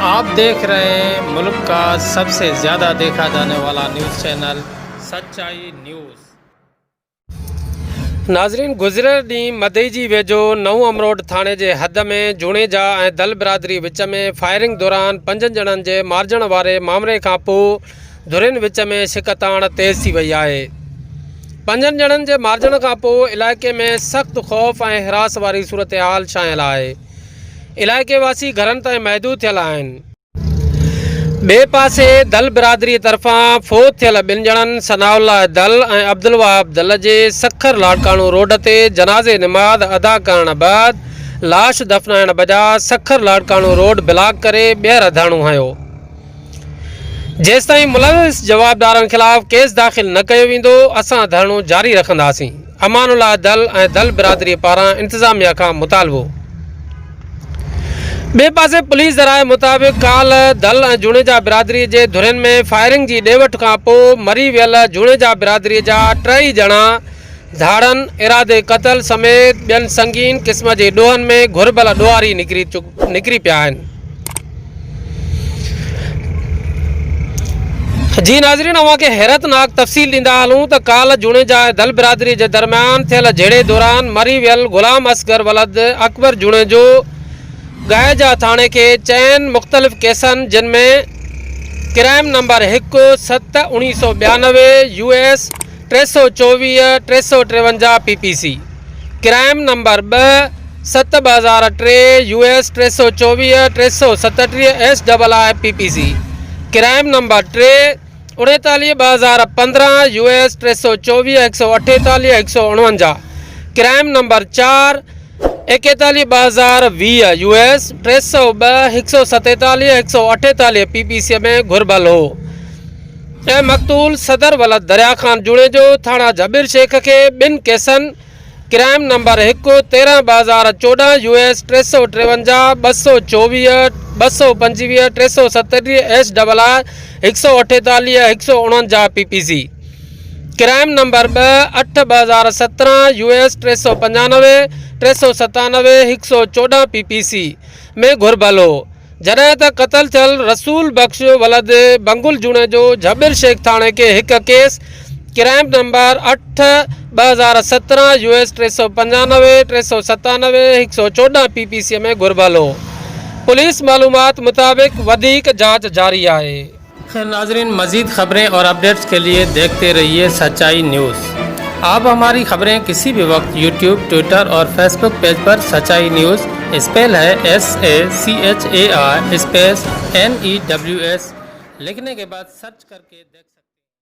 आप देख रहे हैं मुल्क का सबसे ज़्यादा देखा जाने वाला न्यूज़ चैनल सच्चाई न्यूज़। नाज़रीन, गुज़िरियल ॾींहुं मदई जी वेझो नऊं अमरोड थाणे जे हद में जुणेजा ऐं दल बिरादरी विच में फायरिंग दौरान 5 ॼणनि जे मारिजण वारे मामले खां पोइ धुरियुनि विच में शिकताण तेज़ थी वई आहे। 5 ॼणनि जे मारिजण खां पोइ इलाइक़े में सख़्तु ख़ौफ़ ऐं हिरास वारी सूरत हाल छायल आहे। इलाइक़े वासी घरनि ताईं महदूद थियल आहिनि। ॿिए पासे दल बिरादरी तरफ़ां फ़ौत थियल 2 ॼणनि सनाउल्लाह दल ऐं अब्दुल वहाब दल जे सखर लाड़काणू रोड ते जनाज़े निमाज़ अदा करण बैदि लाश दफ़नाइण बजाय सखर लाड़काणू रोड ब्लॉक करे ॿीहर धरणो हयो। जेसिताईं मुलविस जवाबदारनि ख़िलाफ़ केस दाख़िल न कयो वेंदो असां धरणो जारी रखंदासीं। अमानुल्लाह दल ऐं दल बिरादरी पारां इंतज़ामिया खां मुतालबो। ॿिए पासे पुलिस ज़राए मुताबिक़ काल दल ऐं जुणेजा बिरादरी जे धुरियुनि में फायरिंग जी ॾेवठ खां पोइ मरी वियल जुणेजा बिरादरीअ जा 3 ॼणा धाड़नि इरादे क़तल समेत ॿियनि संगीन क़िस्म जे ॾोहनि में घुरबल ॾोहारी निकिरी पिया आहिनि। जी नाज़रीन, अव्हांखे हैरतनाक तफ़सील ॾींदा हलूं त काल जुणेजा ऐं दल बिरादरी जे दरमियान थियल झेड़े दौरान मरी वियल गुलाम असगर वलद अकबर जुणेजो गायजा थाणे के 4 मुख़्तलिफ़ केसनि जिन में crime number 1/7/1992 US 324-353 PPC, crime number 2/7/2003 US 324-337 SII PPC, crime number 3/49/2015 US 324-148-149, crime number 4/41/2020 US 302-147-148 PPC में घुरबल हो ऐं मक़तूल सदर वलद दरिया ख़ान जुणेजो थाणा जबीर शेख के 2 केसनि crime number 1/13/2014 US 354-224-225-337 SII 148-149 PPC, crime number 2/8/2017 US 395-397-114 PPC में घुरबल हो। जॾहिं त क़तल थियल रसूल बख्श वलद बंगुल जुणेजो जबीर शेख थाणे के 1 case crime number 8/2017 US 395-397-114 PPC में घुरबल हो। पुलिस मालूमात मुताबिक वधीक जांच जारी है। खैर नाज़रीन, मज़ीद खबरें और अपडेट्स के लिए देखते रहिए सच्चाई न्यूज़। आप हमारी खबरें किसी भी वक्त यूट्यूब, ट्विटर और फेसबुक पेज पर सच्चाई न्यूज़ स्पेल है SACHAI स्पेस NEWS लिखने के बाद सर्च करके देख सकते हैं।